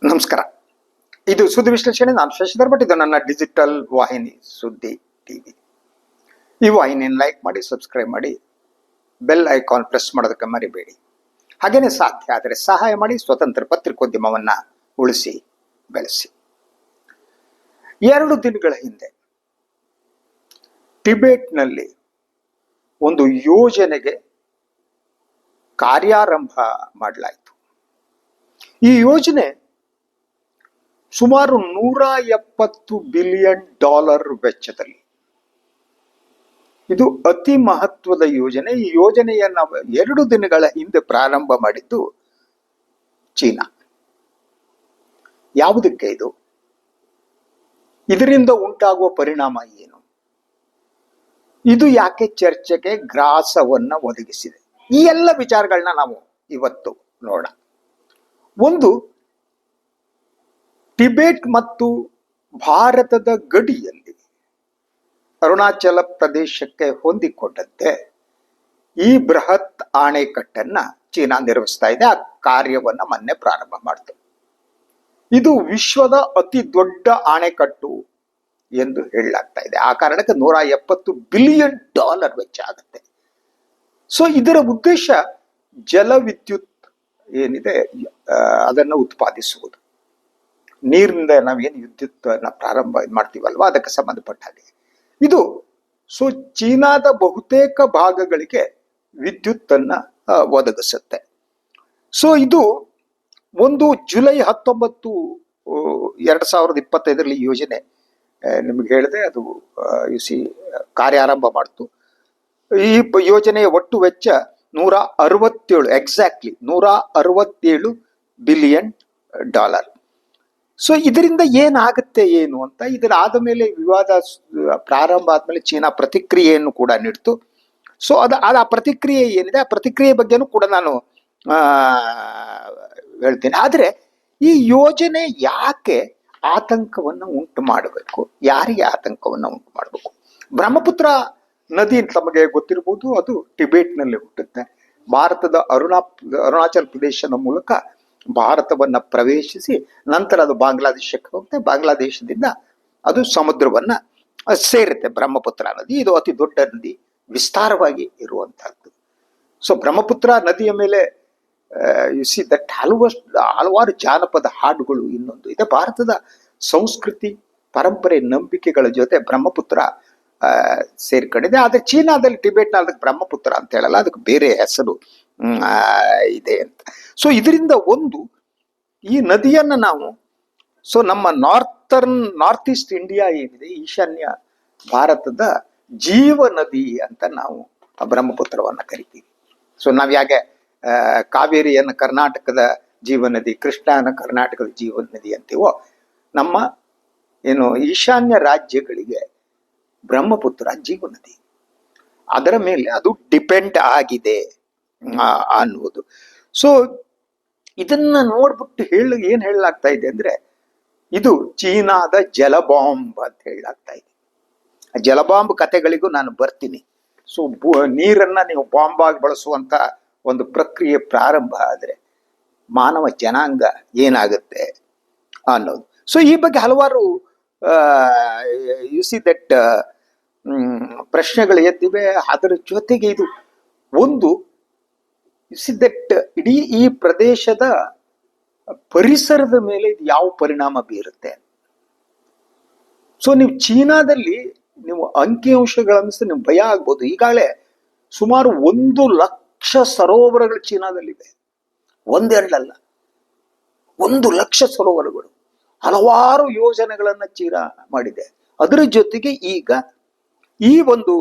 ನಮಸ್ಕಾರ. ಇದು ಸುದ್ದಿ ವಿಶ್ಲೇಷಣೆ. ನಾನು ಶಶಿಧರ್ ಭಟ್. ಇದು ನನ್ನ ಡಿಜಿಟಲ್ ವಾಹಿನಿ ಸುದ್ದಿ ಟಿವಿ. ಈ ವಾಹಿನಿಯನ್ನು ಲೈಕ್ ಮಾಡಿ, ಸಬ್ಸ್ಕ್ರೈಬ್ ಮಾಡಿ, ಬೆಲ್ ಐಕಾನ್ ಪ್ರೆಸ್ ಮಾಡೋದಕ್ಕೆ ಮರಿಬೇಡಿ. ಹಾಗೇನೆ ಸಾಧ್ಯ ಆದರೆ ಸಹಾಯ ಮಾಡಿ. ಸ್ವತಂತ್ರ ಪತ್ರಿಕೋದ್ಯಮವನ್ನ ಉಳಿಸಿ ಬೆಳೆಸಿ. 2 ದಿನಗಳ ಹಿಂದೆ ಟಿಬೆಟ್ನಲ್ಲಿ ಒಂದು ಯೋಜನೆಗೆ ಕಾರ್ಯಾರಂಭ ಮಾಡಲಾಯಿತು. ಈ ಯೋಜನೆ ಸುಮಾರು $170 ಬಿಲಿಯನ್ ವೆಚ್ಚದಲ್ಲಿ. ಇದು ಅತಿ ಮಹತ್ವದ ಯೋಜನೆ. ಈ ಯೋಜನೆಯನ್ನು 2 ದಿನಗಳ ಹಿಂದೆ ಪ್ರಾರಂಭ ಮಾಡಿದ್ದು ಚೀನಾ. ಯಾವುದಕ್ಕೆ ಇದು? ಇದರಿಂದ ಉಂಟಾಗುವ ಪರಿಣಾಮ ಏನು? ಇದು ಯಾಕೆ ಚರ್ಚೆಗೆ ಗ್ರಾಸವನ್ನ ಒದಗಿಸಿದೆ? ಈ ಎಲ್ಲ ವಿಚಾರಗಳನ್ನ ನಾವು ಇವತ್ತು ನೋಡೋಣ. ಒಂದು, ಟಿಬೆಟ್ ಮತ್ತು ಭಾರತದ ಗಡಿಯಲ್ಲಿ ಅರುಣಾಚಲ ಪ್ರದೇಶಕ್ಕೆ ಹೊಂದಿಕೊಂಡಂತೆ ಈ ಬೃಹತ್ ಅಣೆಕಟ್ಟನ್ನ ಚೀನಾ ನಿರ್ವಹಿಸ್ತಾ ಇದೆ. ಆ ಕಾರ್ಯವನ್ನ ಮೊನ್ನೆ ಪ್ರಾರಂಭ ಮಾಡಿತು. ಇದು ವಿಶ್ವದ ಅತಿ ದೊಡ್ಡ ಅಣೆಕಟ್ಟು ಎಂದು ಹೇಳಲಾಗ್ತಾ ಇದೆ. ಆ ಕಾರಣಕ್ಕೆ $170 ಬಿಲಿಯನ್ ವೆಚ್ಚ ಆಗುತ್ತೆ. ಸೊ ಇದರ ಉದ್ದೇಶ ಜಲವಿದ್ಯುತ್ ಏನಿದೆ ಅದನ್ನು ಉತ್ಪಾದಿಸುವುದು. ನೀರಿನಿಂದ ನಾವೇನು ವಿದ್ಯುತ್ ಪ್ರಾರಂಭ ಮಾಡ್ತೀವಲ್ವಾ, ಅದಕ್ಕೆ ಸಂಬಂಧಪಟ್ಟ ಹಾಗೆ ಇದು. ಸೊ ಚೀನಾದ ಬಹುತೇಕ ಭಾಗಗಳಿಗೆ ವಿದ್ಯುತ್ ಅನ್ನ ಒದಗಿಸುತ್ತೆ. ಸೊ ಇದು ಒಂದು ಜುಲೈ 19, 2025 ಈ ಯೋಜನೆ ನಿಮ್ಗೆ ಹೇಳಿದೆ. ಅದು ಕಾರ್ಯಾರಂಭ ಮಾಡ್ತು. ಈ ಯೋಜನೆಯ ಒಟ್ಟು ವೆಚ್ಚ $167 ಬಿಲಿಯನ್. ಸೊ ಇದರಿಂದ ಏನಾಗುತ್ತೆ ಏನು ಅಂತ, ಇದರ ಆದ ಮೇಲೆ ವಿವಾದ ಪ್ರಾರಂಭ ಆದ್ಮೇಲೆ ಚೀನಾ ಪ್ರತಿಕ್ರಿಯೆಯನ್ನು ಕೂಡ ನೀಡ್ತು. ಸೊ ಆ ಪ್ರತಿಕ್ರಿಯೆ ಏನಿದೆ, ಆ ಪ್ರತಿಕ್ರಿಯೆ ಬಗ್ಗೆನೂ ಕೂಡ ನಾನು ಹೇಳ್ತೀನಿ. ಆದರೆ ಈ ಯೋಜನೆ ಯಾಕೆ ಆತಂಕವನ್ನು ಉಂಟು ಮಾಡಬೇಕು? ಯಾರಿಗೆ ಆತಂಕವನ್ನು ಉಂಟು ಮಾಡಬೇಕು? ಬ್ರಹ್ಮಪುತ್ರ ನದಿ ತಮಗೆ ಗೊತ್ತಿರಬಹುದು. ಅದು ಟಿಬೆಟ್ನಲ್ಲಿ ಹುಟ್ಟುತ್ತೆ. ಭಾರತದ ಅರುಣಾಚಲ ಪ್ರದೇಶದ ಮೂಲಕ ಭಾರತವನ್ನ ಪ್ರವೇಶಿಸಿ ನಂತರ ಅದು ಬಾಂಗ್ಲಾದೇಶಕ್ಕೆ ಹೋಗುತ್ತೆ. ಬಾಂಗ್ಲಾದೇಶದಿಂದ ಅದು ಸಮುದ್ರವನ್ನ ಸೇರುತ್ತೆ. ಬ್ರಹ್ಮಪುತ್ರ ನದಿ ಇದು ಅತಿ ದೊಡ್ಡ ನದಿ, ವಿಸ್ತಾರವಾಗಿ ಇರುವಂತಹದ್ದು. ಸೊ ಬ್ರಹ್ಮಪುತ್ರ ನದಿಯ ಮೇಲೆ ಹಲವಾರು ಜಾನಪದ ಹಾಡುಗಳು ಇನ್ನೊಂದು ಇದೆ. ಭಾರತದ ಸಂಸ್ಕೃತಿ, ಪರಂಪರೆ, ನಂಬಿಕೆಗಳ ಜೊತೆ ಬ್ರಹ್ಮಪುತ್ರ ಸೇರ್ಕೊಂಡಿದೆ. ಆದ್ರೆ ಚೀನಾದಲ್ಲಿ, ಟಿಬೆಟ್ನ ಅದಕ್ಕೆ ಬ್ರಹ್ಮಪುತ್ರ ಅಂತ ಹೇಳಲ್ಲ, ಅದಕ್ಕೆ ಬೇರೆ ಹೆಸರು ಇದೆ ಅಂತ. ಸೊ ಇದರಿಂದ ಒಂದು, ಈ ನದಿಯನ್ನ ನಾವು ನಮ್ಮ ನಾರ್ತ್ ಈಸ್ಟ್ ಇಂಡಿಯಾ ಏನಿದೆ, ಈಶಾನ್ಯ ಭಾರತದ ಜೀವ ನದಿ ಅಂತ ನಾವು ಬ್ರಹ್ಮಪುತ್ರವನ್ನ ಕರಿತೀವಿ. ಸೊ ನಾವ್ ಯಾಕೆ ಕಾವೇರಿಯನ್ನು ಕರ್ನಾಟಕದ ಜೀವ ನದಿ, ಕೃಷ್ಣನ ಕರ್ನಾಟಕದ ಜೀವ ನದಿ ಅಂತೀವೋ, ನಮ್ಮ ಈಶಾನ್ಯ ರಾಜ್ಯಗಳಿಗೆ ಬ್ರಹ್ಮಪುತ್ರ ಜೀವ ನದಿ. ಅದರ ಮೇಲೆ ಅದು ಡಿಪೆಂಡ್ ಆಗಿದೆ ಅನ್ನುವುದು. ಸೊ ಇದನ್ನ ನೋಡ್ಬಿಟ್ಟು ಏನ್ ಹೇಳಲಾಗ್ತಾ ಇದೆ ಅಂದ್ರೆ, ಇದು ಚೀನಾದ ಜಲಬಾಂಬ್ ಅಂತ ಹೇಳಲಾಗ್ತಾ ಇದೆ. ಜಲಬಾಂಬ್ ಕಥೆಗಳಿಗೂ ನಾನು ಬರ್ತೀನಿ. ಸೊ ನೀರನ್ನ ನೀವು ಬಾಂಬ್ ಆಗಿ ಬಳಸುವಂತ ಒಂದು ಪ್ರಕ್ರಿಯೆ ಪ್ರಾರಂಭ ಆದ್ರೆ ಮಾನವ ಜನಾಂಗ ಏನಾಗುತ್ತೆ ಅನ್ನೋದು. ಸೊ ಈ ಬಗ್ಗೆ ಹಲವಾರು ದಟ್ ಪ್ರಶ್ನೆಗಳು ಎದ್ದಿವೆ. ಅದರ ಜೊತೆಗೆ ಇದು ಒಂದು ದಟ್ ಇಡೀ ಈ ಪ್ರದೇಶದ ಪರಿಸರದ ಮೇಲೆ ಇದು ಯಾವ ಪರಿಣಾಮ ಬೀರುತ್ತೆ. ಸೊ ನೀವು ಚೀನಾದಲ್ಲಿ ನೀವು ಅಂಕಿಅಂಶಗಳನ್ನಿಸಿ ನೀವು ಭಯ ಆಗ್ಬೋದು. ಈಗಾಗಲೇ ಸುಮಾರು 1 ಲಕ್ಷ ಸರೋವರಗಳು ಚೀನಾದಲ್ಲಿವೆ. ಒಂದೆರಡಲ್ಲ, 1 ಲಕ್ಷ ಸರೋವರಗಳು. ಹಲವಾರು ಯೋಜನೆಗಳನ್ನ ಚೀನಾ ಮಾಡಿದೆ. ಅದರ ಜೊತೆಗೆ ಈಗ ಈ ಒಂದು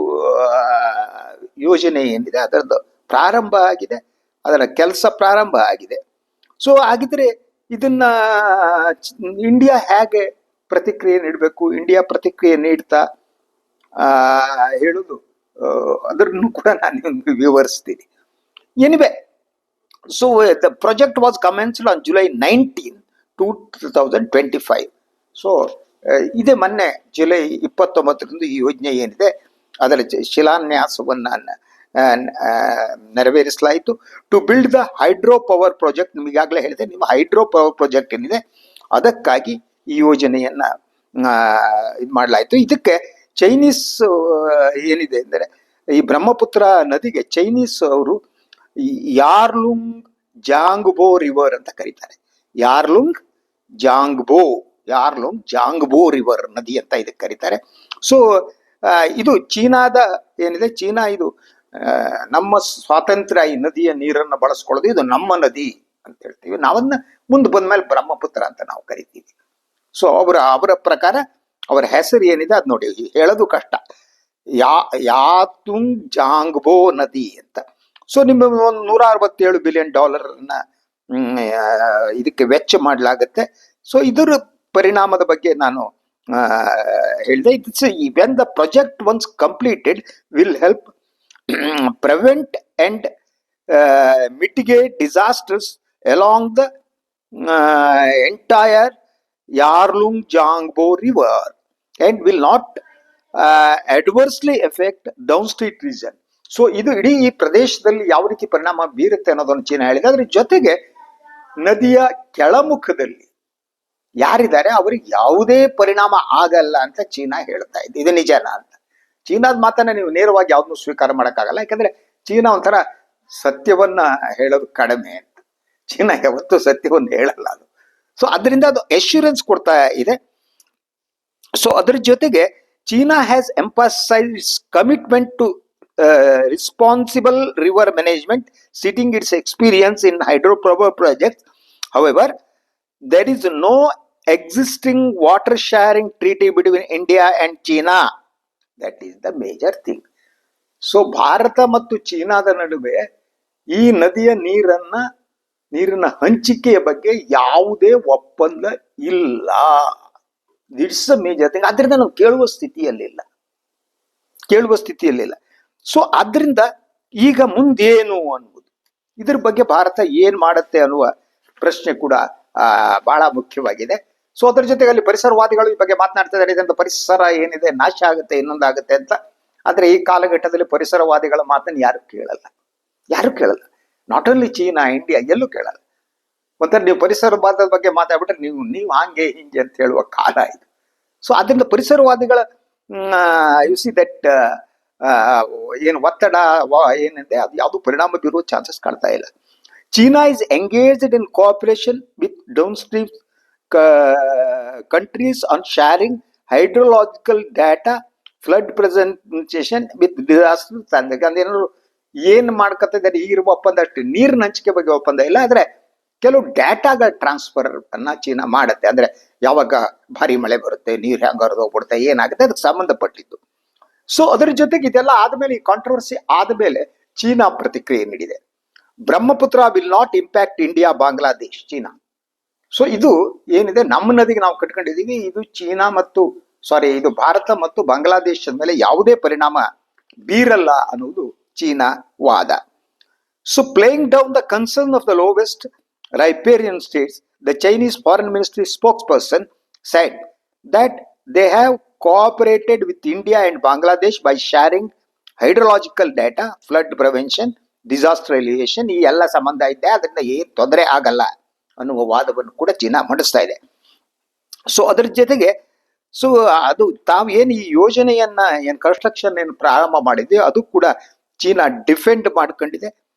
ಯೋಜನೆ ಏನಿದೆ ಅದರದ್ದು ಪ್ರಾರಂಭ ಆಗಿದೆ, ಅದರ ಕೆಲಸ ಪ್ರಾರಂಭ ಆಗಿದೆ. ಸೊ ಹಾಗಿದ್ರೆ ಇದನ್ನ ಇಂಡಿಯಾ ಹೇಗೆ ಪ್ರತಿಕ್ರಿಯೆ ನೀಡಬೇಕು? ಇಂಡಿಯಾ ಪ್ರತಿಕ್ರಿಯೆ ನೀಡ್ತಾ ಹೇಳುದು ಅದನ್ನು ಕೂಡ ನಾನು ವಿವರಿಸ್ತೀನಿ. Anyway, so the project was commenced on July 19, 2025. So ಇದೇ ಮೊನ್ನೆ ಜುಲೈ 29 ಈ ಯೋಜನೆ ಏನಿದೆ ಅದರ ಶಿಲಾನ್ಯಾಸವನ್ನ ನೆರವೇರಿಸಲಾಯಿತು. To build the hydro power project. ನಿಮಗಾಗಲೇ ಹೇಳಿದೆ, ನಿಮ್ಮ ಹೈಡ್ರೋ ಪವರ್ ಪ್ರಾಜೆಕ್ಟ್ ಏನಿದೆ ಅದಕ್ಕಾಗಿ ಈ ಯೋಜನೆಯನ್ನ ಇದು ಮಾಡಲಾಯಿತು. ಇದಕ್ಕೆ ಚೈನೀಸ್ ಏನಿದೆ ಅಂದರೆ ಈ ಬ್ರಹ್ಮಪುತ್ರ ನದಿಗೆ ಚೈನೀಸ್ ಅವರು ಯಾರ್ಲುಂಗ್ ಜಾಂಗ್ಬೋ ರಿವರ್ ಅಂತ ಕರೀತಾರೆ. ಯಾರ್ಲುಂಗ್ ಜಾಂಗ್ಬೋ ರಿವರ್ ನದಿ ಅಂತ ಇದಕ್ಕೆ ಕರೀತಾರೆ. ಸೊ ಇದು ಚೀನಾದ ಏನಿದೆ, ಚೀನಾ ಇದು ನಮ್ಮ ಸ್ವಾತಂತ್ರ್ಯ, ಈ ನದಿಯ ನೀರನ್ನು ಬಳಸ್ಕೊಳ್ಳೋದು, ಇದು ನಮ್ಮ ನದಿ ಅಂತ ಹೇಳ್ತೀವಿ. ನಾವನ್ನ ಮುಂದೆ ಬಂದ್ಮೇಲೆ ಬ್ರಹ್ಮಪುತ್ರ ಅಂತ ನಾವು ಕರಿತೀವಿ. ಸೊ ಅವರ ಪ್ರಕಾರ ಅವರ ಹೆಸರು ಏನಿದೆ ಅದು ನೋಡಿ, ಹೇಳೋದು ಕಷ್ಟ. ಯಾತುಂಗ್ ಜಾಂಗ್ಬೋ ನದಿ ಅಂತ. ಸೊ ನಿಮ್ಮ ಒಂದು $167 ಬಿಲಿಯನ್ ಇದಕ್ಕೆ ವೆಚ್ಚ ಮಾಡಲಾಗತ್ತೆ. ಸೊ ಇದರ ಪರಿಣಾಮದ ಬಗ್ಗೆ ನಾನು ಹೇಳಿದೆ. It's when the project once completed will help prevent and mitigate disasters along the entire Yarlung Jangbo River and will not adversely affect downstream region. So ಇದು ಇಡೀ ಈ ಪ್ರದೇಶದಲ್ಲಿ ಯಾವ ರೀತಿ ಪರಿಣಾಮ ಬೀರುತ್ತೆ ಅನ್ನೋದನ್ನು ಚೀನಾ ಹೇಳಿದೆ. ಅದ್ರ ಜೊತೆಗೆ ನದಿಯ ಕೆಳಮುಖದಲ್ಲಿ ಯಾರಿದ್ದಾರೆ ಅವರಿಗೆ ಯಾವುದೇ ಪರಿಣಾಮ ಆಗಲ್ಲ ಅಂತ ಚೀನಾ ಹೇಳ್ತಾ ಇದೆ. ಇದು ನಿಜನಾ ಅಂತ? ಚೀನಾದ ಮಾತನ್ನ ನೀವು ನೇರವಾಗಿ ಯಾವ್ದನ್ನು ಸ್ವೀಕಾರ ಮಾಡೋಕ್ಕಾಗಲ್ಲ. ಯಾಕಂದ್ರೆ ಚೀನಾ ಒಂಥರ ಸತ್ಯವನ್ನ ಹೇಳೋದು ಕಡಿಮೆ ಅಂತ. ಚೀನಾ ಯಾವತ್ತೂ ಸತ್ಯವನ್ನು ಹೇಳಲ್ಲ ಅದು. ಸೊ ಅದರಿಂದ ಅದು ಅಶ್ಯೂರೆನ್ಸ್ ಕೊಡ್ತಾ ಇದೆ. ಸೊ ಅದ್ರ ಜೊತೆಗೆ China has emphasise commitment to responsible river management, citing its experience in hydropower projects. However, there is no existing water sharing treaty between India and China. That is the major thing. So Bharat ಮತ್ತು ಚೀನಾದ ನಡುವೆ ಈ ನದಿಯ ನೀರಿನ ಹಂಚಿಕೆಯ ಬಗ್ಗೆ ಯಾವುದೇ ಒಪ್ಪಂದ ಇಲ್ಲ. It's a major thing. ಅದರಿಂದ ನಾವು ಕೇಳುವ ಸ್ಥಿತಿಯಲ್ಲಿಲ್ಲ. ಸೊ ಆದ್ರಿಂದ ಈಗ ಮುಂದೇನು ಅನ್ನುವುದು, ಇದ್ರ ಬಗ್ಗೆ ಭಾರತ ಏನ್ ಮಾಡುತ್ತೆ ಅನ್ನುವ ಪ್ರಶ್ನೆ ಕೂಡ ಬಹಳ ಮುಖ್ಯವಾಗಿದೆ. ಸೊ ಅದ್ರ ಜೊತೆಗೆ ಅಲ್ಲಿ ಪರಿಸರವಾದಿಗಳು ಈ ಬಗ್ಗೆ ಮಾತನಾಡ್ತಾ ಇದ್ದಾರೆ. ಇದರಿಂದ ಪರಿಸರ ಏನಿದೆ ನಾಶ ಆಗುತ್ತೆ, ಇನ್ನೊಂದಾಗುತ್ತೆ ಅಂತ. ಆದ್ರೆ ಈ ಕಾಲಘಟ್ಟದಲ್ಲಿ ಪರಿಸರವಾದಿಗಳ ಮಾತನ್ನು ಯಾರು ಕೇಳಲ್ಲ. ನಾಟ್ ಓನ್ಲಿ ಚೀನಾ, ಇಂಡಿಯಾ, ಎಲ್ಲೂ ಕೇಳಲ್ಲ. ಒಂಥರ ನೀವು ಪರಿಸರವಾದದ ಬಗ್ಗೆ ಮಾತಾಡ್ಬಿಟ್ರೆ ನೀವು ಹಂಗೆ ಹಿಂಗೆ ಅಂತ ಹೇಳುವ ಕಾಲ ಇದು. ಸೊ ಅದರಿಂದ ಪರಿಸರವಾದಿಗಳ ಯು ಸಿ ದಟ್ ಏನು ಒತ್ತಡ ಏನಿದೆ ಅದು ಯಾವುದು ಪರಿಣಾಮ ಬೀರುವ ಚಾನ್ಸಸ್ ಕಾಣ್ತಾ ಇಲ್ಲ. China is engaged in cooperation with downstream countries on sharing hydrological data, flood presentation with disaster plan. ಏನಾದ್ರು ಏನ್ ಮಾಡ್ಕೊತಿದ್ದಾರೆ ಈಗಿರುವ ಒಪ್ಪಂದ ಅಷ್ಟೇ, ನೀರಿನ ಹಂಚಿಕೆ ಬಗ್ಗೆ ಒಪ್ಪಂದ ಇಲ್ಲ. ಆದ್ರೆ ಕೆಲವು ಡಾಟಾಗಳ ಟ್ರಾನ್ಸ್ಫರ್ ಅನ್ನ ಚೀನಾ ಮಾಡುತ್ತೆ. ಅಂದ್ರೆ ಯಾವಾಗ ಭಾರಿ ಮಳೆ ಬರುತ್ತೆ, ನೀರು ಹೆಂಗ ಹರಿದೋಗ್ಬಿಡುತ್ತೆ, ಏನಾಗುತ್ತೆ ಅದಕ್ಕೆ ಸಂಬಂಧಪಟ್ಟಿದ್ದು. ಸೊ ಅದರ ಜೊತೆಗೆ ಇದೆಲ್ಲ ಆದ್ಮೇಲೆ, ಈ ಕಾಂಟ್ರವರ್ಸಿ ಆದ್ಮೇಲೆ ಚೀನಾ ಪ್ರತಿಕ್ರಿಯೆ ನೀಡಿದೆ. Brahmaputra will not impact India, Bangladesh, China. So ಇದು ಏನಿದೆ ನಮ್ಮ ನದಿಗೆ ನಾವು ಕಟ್ಕೊಂಡಿದೀವಿ, ಇದು ಭಾರತ ಮತ್ತು ಬಾಂಗ್ಲಾದೇಶದ ಮೇಲೆ ಯಾವುದೇ ಪರಿಣಾಮ ಬೀರಲ್ಲ ಅನ್ನುವುದು ಚೀನಾ ವಾದ. So playing down the concern of the lowest riparian states, the Chinese foreign ministry spokesperson said that they have cooperated with India and Bangladesh by sharing hydrological data, flood prevention, disaster alleviation. ಈ ಎಲ್ಲ ಸಂಬಂಧ ಇದೆ, ಅದರಿಂದ ಏನು ತೊಂದರೆ ಆಗಲ್ಲ ಅನ್ನುವ ವಾದವನ್ನು ಕೂಡ ಚೀನಾ ಮಂಡಿಸ್ತಾ ಇದೆ. ಸೊ ಅದರ ಜೊತೆಗೆ ಅದು ತಾವು ಏನು ಈ ಯೋಜನೆಯನ್ನ ಕನ್ಸ್ಟ್ರಕ್ಷನ್ ಪ್ರಾರಂಭ ಮಾಡಿದೆ ಅದು ಕೂಡ ಚೀನಾ ಡಿಫೆಂಡ್ ಮಾಡ್ಕೊಂಡಿದೆ.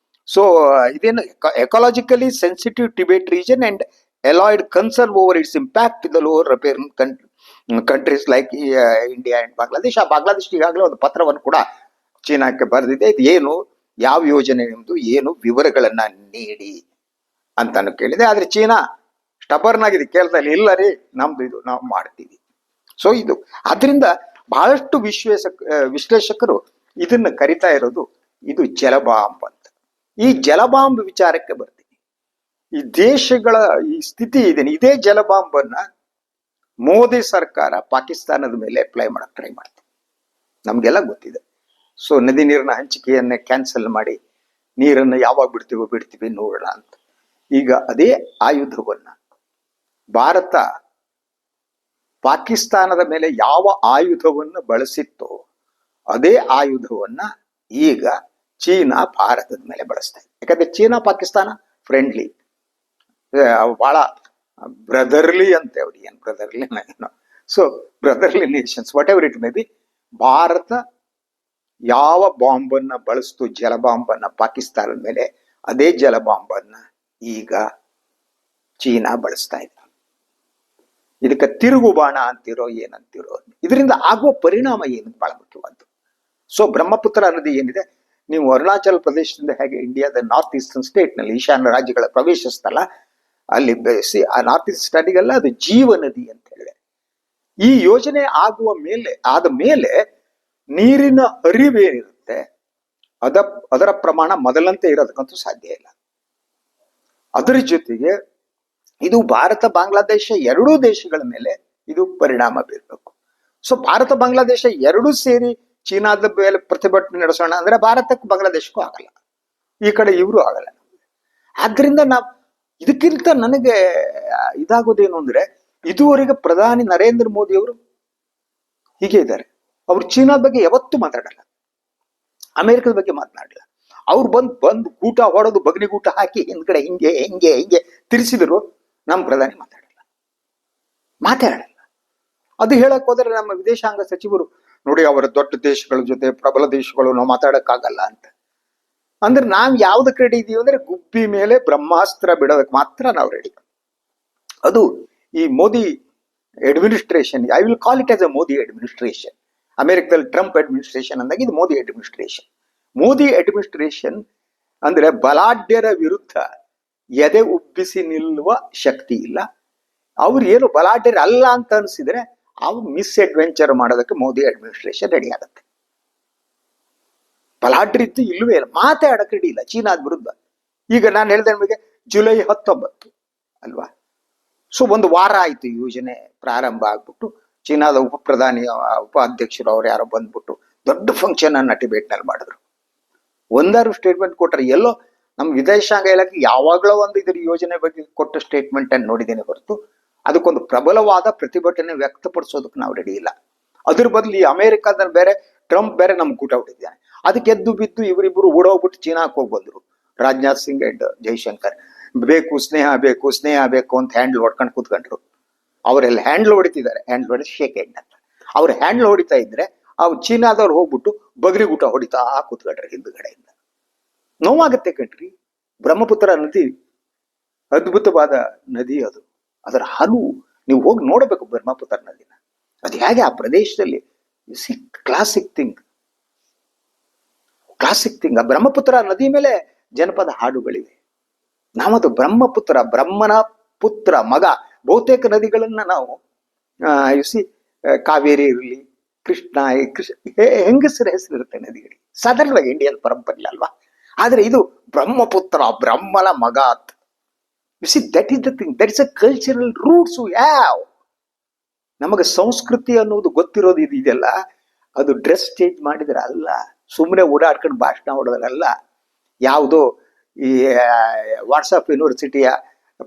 ಸೊ ಇದೇನು ecologically sensitive Tibet region and allied concern over its impact in the lower riparian countries like India and Bangladesh. ಆ ಬಾಂಗ್ಲಾದೇಶ್ ಈಗಾಗಲೇ ಒಂದು ಪತ್ರವನ್ನು ಕೂಡ ಚೀನಾಕ್ಕೆ ಬರೆದಿದೆ. ಇದು ಏನು, ಯಾವ ಯೋಜನೆ ನಿಮ್ದು, ಏನು ವಿವರಗಳನ್ನ ನೀಡಿ ಅಂತಾನು ಕೇಳಿದೆ. ಆದ್ರೆ ಚೀನಾ ಸ್ಟಬರ್ನ್ ಆಗಿದೆ, ಕೇಳ್ತಾ ಇಲ್ಲ ರೀ ನಮ್ದು ಇದು ನಾವು ಮಾಡ್ತೀವಿ. ಸೊ ಇದು ಅದರಿಂದ ಬಹಳಷ್ಟು ವಿಶ್ಲೇಷಕರು ಇದನ್ನ ಕರಿತಾ ಇರೋದು ಇದು ಜಲಬಾಂಬ್ ಅಂತ. ಈ ಜಲಬಾಂಬ್ ವಿಚಾರಕ್ಕೆ ಬರ್ತೀವಿ. ಈ ದೇಶಗಳ ಈ ಸ್ಥಿತಿ ಇದೆ, ಇದೇ ಜಲಬಾಂಬ್ ಅನ್ನ ಮೋದಿ ಸರ್ಕಾರ ಪಾಕಿಸ್ತಾನದ ಮೇಲೆ ಅಪ್ಲೈ ಮಾಡಕ್ ಟ್ರೈ ಮಾಡ್ತೀವಿ, ನಮ್ಗೆಲ್ಲ ಗೊತ್ತಿದೆ. ಸೊ ನದಿ ನೀರಿನ ಹಂಚಿಕೆಯನ್ನ ಕ್ಯಾನ್ಸಲ್ ಮಾಡಿ ನೀರನ್ನು ಯಾವಾಗ ಬಿಡ್ತೀವಿ ನೋಡೋಣ ಅಂತ. ಈಗ ಅದೇ ಆಯುಧವನ್ನ ಭಾರತ ಪಾಕಿಸ್ತಾನದ ಮೇಲೆ ಯಾವ ಆಯುಧವನ್ನು ಬಳಸಿತ್ತೋ ಅದೇ ಆಯುಧವನ್ನ ಈಗ ಚೀನಾ ಭಾರತದ ಮೇಲೆ ಬಳಸ್ತಾ ಇದೆ. ಯಾಕಂದ್ರೆ ಚೀನಾ ಪಾಕಿಸ್ತಾನ ಫ್ರೆಂಡ್ಲಿ, ಬಹಳ ಬ್ರದರ್ಲಿ ಅಂತೆ ಅವ್ರು, ಏನ್ ಬ್ರದರ್ಲಿ ಏನೋ. So brotherly Nations what ever it may be, Bharat ಯಾವ ಬಾಂಬನ್ನ ಬಳಸ್ತು, ಜಲ ಬಾಂಬನ್ನ ಪಾಕಿಸ್ತಾನದ ಮೇಲೆ, ಅದೇ ಜಲ ಬಾಂಬನ್ನ ಈಗ ಚೀನಾ ಬಳಸ್ತಾ ಇದೆ. ಇದಕ್ಕೆ ತಿರುಗು ಬಾಣ ಅಂತಿರೋ ಏನಂತಿರೋ, ಇದರಿಂದ ಆಗುವ ಪರಿಣಾಮ ಏನು ಬಹಳ ಮುಖ್ಯವಾದ್ದು. ಸೊ ಬ್ರಹ್ಮಪುತ್ರ ನದಿ ಏನಿದೆ, ನೀವು ಅರುಣಾಚಲ ಪ್ರದೇಶದಿಂದ ಹೇಗೆ ಇಂಡಿಯಾದ ನಾರ್ತ್ ಈಸ್ಟರ್ನ್ ಸ್ಟೇಟ್ ನಲ್ಲಿ ಈಶಾನ್ಯ ರಾಜ್ಯಗಳ ಪ್ರವೇಶ ಸ್ಥಳ, ಅಲ್ಲಿ ಬೆಳೆಸಿ ಆ ನಾರ್ತ್ ಈಸ್ಟ್ ಸ್ಟೇಟಿಗೆಲ್ಲ ಅದು ಜೀವ ನದಿ ಅಂತ ಹೇಳಿದೆ. ಈ ಯೋಜನೆ ಆದ ಮೇಲೆ ನೀರಿನ ಹರಿವೇನಿರುತ್ತೆ ಅದರ ಪ್ರಮಾಣ ಮೊದಲಂತೆ ಇರೋದಕ್ಕಂತೂ ಸಾಧ್ಯ ಇಲ್ಲ. ಅದರ ಜೊತೆಗೆ ಇದು ಭಾರತ ಬಾಂಗ್ಲಾದೇಶ ಎರಡೂ ದೇಶಗಳ ಮೇಲೆ ಇದು ಪರಿಣಾಮ ಬೀರಬೇಕು. ಸೊ ಭಾರತ ಬಾಂಗ್ಲಾದೇಶ ಎರಡೂ ಸೇರಿ ಚೀನಾದ ಮೇಲೆ ಪ್ರತಿಭಟನೆ ನಡೆಸೋಣ ಅಂದ್ರೆ ಭಾರತಕ್ಕೂ ಬಾಂಗ್ಲಾದೇಶಕ್ಕೂ ಆಗಲ್ಲ, ಈ ಕಡೆ ಇವರು ಆಗಲ್ಲ. ಆದ್ರಿಂದ ಇದಕ್ಕಿಂತ ನನಗೆ ಇದಾಗೋದೇನು ಅಂದ್ರೆ, ಇದುವರೆಗೆ ಪ್ರಧಾನಿ ನರೇಂದ್ರ ಮೋದಿ ಅವರು ಹೀಗೆ ಇದ್ದಾರೆ. ಅವ್ರು ಚೀನಾದ ಬಗ್ಗೆ ಯಾವತ್ತೂ ಮಾತಾಡಲ್ಲ, ಅಮೆರಿಕದ ಬಗ್ಗೆ ಮಾತನಾಡಲ್ಲ. ಅವ್ರು ಬಂದು ಗೂಟ ಹೊಡೆದು ಬಗ್ನಿಗೂಟ ಹಾಕಿ ಹಿಂದ್ಗಡೆ ಹಿಂಗೆ ಹಿಂಗೆ ಹಿಂಗೆ ತಿರ್ಸಿದ್ರು, ನಮ್ಮ ಪ್ರಧಾನಿ ಮಾತಾಡಲ್ಲ. ಅದು ಹೇಳಕ್ ಹೋದ್ರೆ ನಮ್ಮ ವಿದೇಶಾಂಗ ಸಚಿವರು ನೋಡಿ, ಅವರ ದೊಡ್ಡ ದೇಶಗಳ ಜೊತೆ ಪ್ರಬಲ ದೇಶಗಳು ನಾವು ಮಾತಾಡಕ್ಕಾಗಲ್ಲ ಅಂತ. ಅಂದ್ರೆ ನಾವ್ ಯಾವ್ದಕ್ಕೆ ರೆಡಿ ಇದೀವಿ ಅಂದ್ರೆ, ಗುಬ್ಬಿ ಮೇಲೆ ಬ್ರಹ್ಮಾಸ್ತ್ರ ಬಿಡೋದಕ್ಕೆ ಮಾತ್ರ ನಾವು ರೆಡಿ. ಅದು ಈ Modi administration, I will call it as a Modi administration. ಅಮೆರಿಕದಲ್ಲಿ ಟ್ರಂಪ್ ಅಡ್ಮಿನಿಸ್ಟ್ರೇಷನ್ ಅಂದಾಗ ಇದು ಮೋದಿ ಅಡ್ಮಿನಿಸ್ಟ್ರೇಷನ್. ಮೋದಿ ಅಡ್ಮಿನಿಸ್ಟ್ರೇಷನ್ ಅಂದ್ರೆ ಬಲಾಢ್ಯರ ವಿರುದ್ಧ ಎದೆ ಉಬ್ಬಿಸಿ ನಿಲ್ಲುವ ಶಕ್ತಿ ಇಲ್ಲ. ಅವ್ರು ಏನು ಬಲಾಢ್ಯರ ಅಲ್ಲ ಅಂತ ಅನ್ಸಿದ್ರೆ ಅವ್ರು ಮಿಸ್ ಅಡ್ವೆಂಚರ್ ಮಾಡೋದಕ್ಕೆ ಮೋದಿ ಅಡ್ಮಿನಿಸ್ಟ್ರೇಷನ್ ರೆಡಿ ಆಗುತ್ತೆ. ಬಲಾಢ್ಯರಿದ್ದು ಇಲ್ಲವೇ ಇಲ್ಲ, ಮಾತಾಡಕ್ಕೆ ರೆಡಿ ಇಲ್ಲ ಚೀನಾದ ವಿರುದ್ಧ. ಈಗ ನಾನು ಹೇಳಿದೆ ನಿಮಗೆ, ಜುಲೈ 19 ಅಲ್ವಾ? ಸೊ ಒಂದು ವಾರ ಆಯ್ತು ಯೋಜನೆ ಪ್ರಾರಂಭ ಆಗ್ಬಿಟ್ಟು. ಚೀನಾದ ಉಪಾಧ್ಯಕ್ಷರು ಅವ್ರು ಯಾರೋ ಬಂದ್ಬಿಟ್ಟು ದೊಡ್ಡ ಫಂಕ್ಷನ್ ಅನ್ನ ಟಿಬೇಟ್ನಲ್ಲಿ ಮಾಡಿದ್ರು. ಒಂದಾರು ಸ್ಟೇಟ್ಮೆಂಟ್ ಕೊಟ್ಟರೆ, ಎಲ್ಲೋ ನಮ್ಮ ವಿದೇಶಾಂಗ ಇಲಾಖೆ ಯಾವಾಗಲೂ ಒಂದು ಇದ್ರ ಯೋಜನೆ ಬಗ್ಗೆ ಕೊಟ್ಟ ಸ್ಟೇಟ್ಮೆಂಟ್ ಅನ್ನು ನೋಡಿದ್ದೇನೆ ಹೊರತು ಅದಕ್ಕೊಂದು ಪ್ರಬಲವಾದ ಪ್ರತಿಭಟನೆ ವ್ಯಕ್ತಪಡಿಸೋದಕ್ಕೆ ನಾವು ರೆಡಿ ಇಲ್ಲ. ಅದ್ರ ಬದಲು ಈ ಅಮೆರಿಕಾದಲ್ಲಿ ಬೇರೆ, ಟ್ರಂಪ್ ಬೇರೆ ನಮ್ಗೆ ಕೂಟ ಹೊಟ್ಟಿದ್ದಾನೆ. ಅದಕ್ಕೆ ಎದ್ದು ಬಿದ್ದು ಇವರಿಬ್ಬರು ಓಡೋಗ್ಬಿಟ್ಟು ಚೀನಾಕ್ಕೆ ಹೋಗಿ ಬಂದ್ರು, ರಾಜನಾಥ್ ಸಿಂಗ್ ಅಂಡ್ ಜೈಶಂಕರ್. ಬೇಕು ಸ್ನೇಹ ಬೇಕು ಅಂತ ಹ್ಯಾಂಡ್ಲ್ ಹೊಡ್ಕೊಂಡು ಕೂತ್ಕೊಂಡ್ರು. ಅವರೆಲ್ಲ ಹ್ಯಾಂಡ್ಲ್ ಹೊಡಿತಿದ್ದಾರೆ, ಹ್ಯಾಂಡ್ಲ್ ಹೊಡಿ ಶೇಕ್ ಹ್ಯಾಂಡ್ ಅಂತ. ಅವ್ರು ಹ್ಯಾಂಡ್ಲ್ ಹೊಡಿತಾ ಇದ್ರೆ ಅವ್ರು ಚೀನಾದವ್ರು ಹೋಗ್ಬಿಟ್ಟು ಬಗ್ರಿಗೂಟ ಹೊಡಿತಾ ಕೂತ್ಕೊಂಡ್ರೆ ಹಿಂದ್ಗಡೆಯಿಂದ. ನೋವಾಗುತ್ತೆ ಕಣ್ರಿ. ಬ್ರಹ್ಮಪುತ್ರ ನದಿ ಅದ್ಭುತವಾದ ನದಿ, ಅದು ಅದರ ಹಲವು ನೀವು ಹೋಗಿ ನೋಡಬೇಕು ಬ್ರಹ್ಮಪುತ್ರ ನದಿನ. ಅದು ಹೇಗೆ ಆ ಪ್ರದೇಶದಲ್ಲಿ ಕ್ಲಾಸಿಕ್ ಥಿಂಗ್. ಆ ಬ್ರಹ್ಮಪುತ್ರ ನದಿ ಮೇಲೆ ಜನಪದ ಹಾಡುಗಳಿವೆ. ನಾವದು ಬ್ರಹ್ಮಪುತ್ರ, ಬ್ರಹ್ಮನ ಪುತ್ರ ಮಗ. ಬಹುತೇಕ ನದಿಗಳನ್ನ ನಾವು ಕಾವೇರಿ ಇರಲಿ, ಕೃಷ್ಣ ಹೆಂಗಸರ ಹೆಸರಿರುತ್ತೆ ನದಿಗಳಿಗೆ ಸಾಧಾರಣವಾಗಿ ಇಂಡಿಯನ್ ಪರಂಪರೆ ಅಲ್ವಾ. ಆದ್ರೆ ಇದು ಬ್ರಹ್ಮಪುತ್ರ, ಬ್ರಹ್ಮನ ಮಗ ಅಂತ. That is the thing, that is a cultural roots we have. ನಮಗೆ ಸಂಸ್ಕೃತಿ ಅನ್ನೋದು ಗೊತ್ತಿರೋದು ಇದೆಯಲ್ಲ, ಅದು ಡ್ರೆಸ್ ಚೇಂಜ್ ಮಾಡಿದ್ರೆ ಅಲ್ಲ, ಸುಮ್ಮನೆ ಓಡಾಡ್ಕೊಂಡು ಭಾಷಣ ಹೊಡೋದ್ರಲ್ಲ, ಯಾವುದೋ ಈ ವಾಟ್ಸಪ್ ಯೂನಿವರ್ಸಿಟಿಯ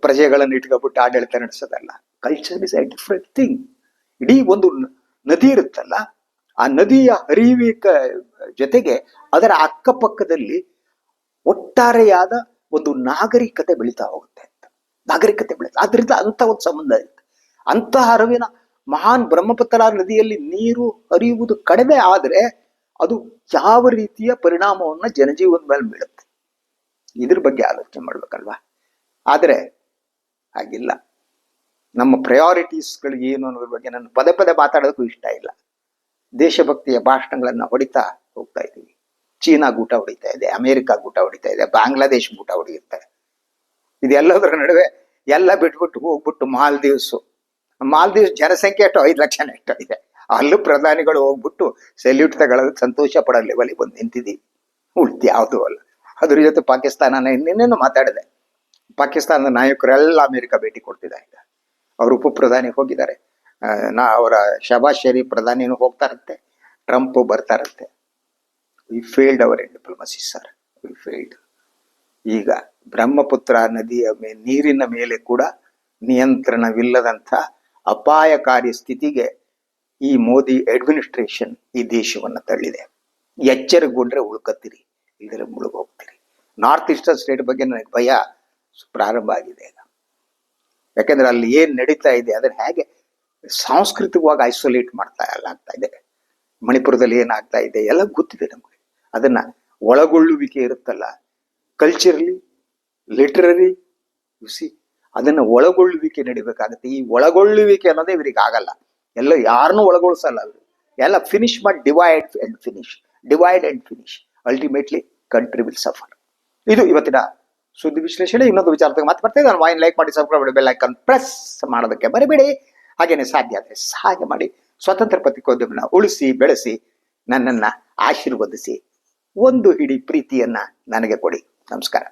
ಪ್ರಜೆಗಳನ್ನು ಇಟ್ಕೊಬಿಟ್ಟು ಆಡಳಿತ ನಡೆಸೋದಲ್ಲ. Culture is a different thing. ಇಡೀ ಒಂದು ನದಿ ಇರುತ್ತಲ್ಲ, ಆ ನದಿಯ ಹರಿವಿಕ ಜೊತೆಗೆ ಅದರ ಅಕ್ಕಪಕ್ಕದಲ್ಲಿ ಒಟ್ಟಾರೆಯಾದ ಒಂದು ನಾಗರಿಕತೆ ಬೆಳೀತಾ ಹೋಗುತ್ತೆ ಅಂತ. ಆದ್ರಿಂದ ಅಂತ ಒಂದು ಸಂಬಂಧ ಇರುತ್ತೆ. ಅಂತಹ ಹರಿವಿನ ಮಹಾನ್ ಬ್ರಹ್ಮಪುತ್ರ ನದಿಯಲ್ಲಿ ನೀರು ಹರಿಯುವುದು ಕಡಿಮೆ ಆದ್ರೆ ಅದು ಯಾವ ರೀತಿಯ ಪರಿಣಾಮವನ್ನ ಜನಜೀವನದ ಮೇಲೆ ಬೀಳುತ್ತೆ, ಇದ್ರ ಬಗ್ಗೆ ಆಲೋಚನೆ ಮಾಡ್ಬೇಕಲ್ವಾ. ಆದ್ರೆ ಹಾಗಿಲ್ಲ. ನಮ್ಮ ಪ್ರಯಾರಿಟೀಸ್ಗಳು ಏನು ಅನ್ನೋದ್ರ ಬಗ್ಗೆ ನಾನು ಪದೇ ಮಾತಾಡೋದಕ್ಕೂ ಇಷ್ಟ ಇಲ್ಲ. ದೇಶಭಕ್ತಿಯ ಭಾಷಣಗಳನ್ನ ಹೊಡಿತಾ ಹೋಗ್ತಾ ಇದ್ದೀವಿ. ಚೀನಾ ಗೂಟ ಹೊಡಿತಾ ಇದೆ, ಅಮೆರಿಕ ಗೂಟ ಹೊಡಿತಾ ಇದೆ, ಬಾಂಗ್ಲಾದೇಶ್ ಗೂಟ ಹೊಡೆಯುತ್ತೆ. ಇದೆಲ್ಲದರ ನಡುವೆ ಎಲ್ಲ ಬಿಟ್ಬಿಟ್ಟು ಹೋಗ್ಬಿಟ್ಟು ಮಾಲ್ದೀವ್ಸ್ ಜನಸಂಖ್ಯೆ ಎಷ್ಟು 5 ಲಕ್ಷ ಎಷ್ಟು ಇದೆ. ಅಲ್ಲೂ ಪ್ರಧಾನಿಗಳು ಹೋಗ್ಬಿಟ್ಟು ಸೆಲ್ಯೂಟ್ ತಗೊಳ್ಳೋದಕ್ಕೆ ಸಂತೋಷ ಪಡೋ ಲೆವೆಲಿಗೆ ಬಂದು ನಿಂತಿದ್ದೀವಿ. ಉಳಿತು ಯಾವುದೂ ಅಲ್ಲ. ಅದ್ರ ಜೊತೆ ಪಾಕಿಸ್ತಾನ ಇನ್ನೇನು ಮಾತಾಡಿದೆ. ಪಾಕಿಸ್ತಾನದ ನಾಯಕರೆಲ್ಲ ಅಮೆರಿಕ ಭೇಟಿ ಕೊಡ್ತಿದ್ದಾರೆ. ಅವರು ಉಪ ಪ್ರಧಾನಿ ಹೋಗಿದ್ದಾರೆ. ಅವರ ಶಹಬಾಜ್ ಶರೀಫ್ ಪ್ರಧಾನಿನೂ ಹೋಗ್ತಾರಂತೆ, ಟ್ರಂಪ್ ಬರ್ತಾರಂತೆ. We failed our diplomacy sir, we failed. ಈಗ ಬ್ರಹ್ಮಪುತ್ರ ನದಿಯ ನೀರಿನ ಮೇಲೆ ಕೂಡ ನಿಯಂತ್ರಣವಿಲ್ಲದಂಥ ಅಪಾಯಕಾರಿ ಸ್ಥಿತಿಗೆ ಈ ಮೋದಿ ಅಡ್ಮಿನಿಸ್ಟ್ರೇಷನ್ ಈ ದೇಶವನ್ನು ತಳ್ಳಿದೆ. ಎಚ್ಚರಗೊಂಡ್ರೆ ಉಳ್ಕತ್ತೀರಿ, ಇಲ್ಲದ್ರೆ ಮುಳುಗೋಗ್ತೀರಿ. ನಾರ್ತ್ ಈಸ್ಟರ್ನ್ ಸ್ಟೇಟ್ ಬಗ್ಗೆ ನನಗೆ ಭಯ ಪ್ರಾರಂಭ ಆಗಿದೆ. ಯಾಕೆಂದ್ರೆ ಅಲ್ಲಿ ಏನ್ ನಡೀತಾ ಇದೆ ಅದನ್ನ ಹೇಗೆ ಸಾಂಸ್ಕೃತಿಕವಾಗಿ ಐಸೋಲೇಟ್ ಆಗ್ತಾ ಇದೆ, ಮಣಿಪುರದಲ್ಲಿ ಏನಾಗ್ತಾ ಇದೆ ಎಲ್ಲ ಗೊತ್ತಿದೆ ನಮ್ಗೆ. ಅದನ್ನ ಒಳಗೊಳ್ಳುವಿಕೆ ಇರುತ್ತಲ್ಲ, ಕಲ್ಚರಲಿ, ಲಿಟರರಿ, ಸಿ, ಅದನ್ನ ಒಳಗೊಳ್ಳುವಿಕೆ ನಡಿಬೇಕಾಗತ್ತೆ. ಈ ಒಳಗೊಳ್ಳುವಿಕೆ ಅನ್ನೋದೇ ಇವ್ರಿಗೆ ಆಗಲ್ಲ. ಎಲ್ಲ ಯಾರನ್ನೂ ಒಳಗೊಳಿಸಲ್ಲ ಅವರು, ಎಲ್ಲ ಫಿನಿಶ್ ಮಾಡಿ divide and finish. Ultimately country will suffer. ಇದು ಇವತ್ತಿನ ಸುದ್ದಿ ವಿಶ್ಲೇಷಣೆ. ಇನ್ನೊಂದು ವಿಚಾರದಾಗ ಮತ್ತೆ ಬರ್ತೇವೆ. ನಾನು ವಾಯಿನ್ ಲೈಕ್ ಮಾಡಿ, ಸಬ್ಸ್ಕ್ರೈಬ್ ಮಾಡಿ, ಬೆಲ್ ಐಕಾನ್ ಪ್ರೆಸ್ ಮಾಡೋದಕ್ಕೆ ಮರಿಬೇಡಿ. ಹಾಗೇನೆ ಸಾಧ್ಯ ಆದರೆ ಸಹಾಯ ಮಾಡಿ. ಸ್ವತಂತ್ರ ಪತ್ರಿಕೋದ್ಯಮನ ಉಳಿಸಿ ಬೆಳೆಸಿ, ನನ್ನನ್ನ ಆಶೀರ್ವದಿಸಿ, ಒಂದು ಹಿಡಿ ಪ್ರೀತಿಯನ್ನ ನನಗೆ ಕೊಡಿ. ನಮಸ್ಕಾರ.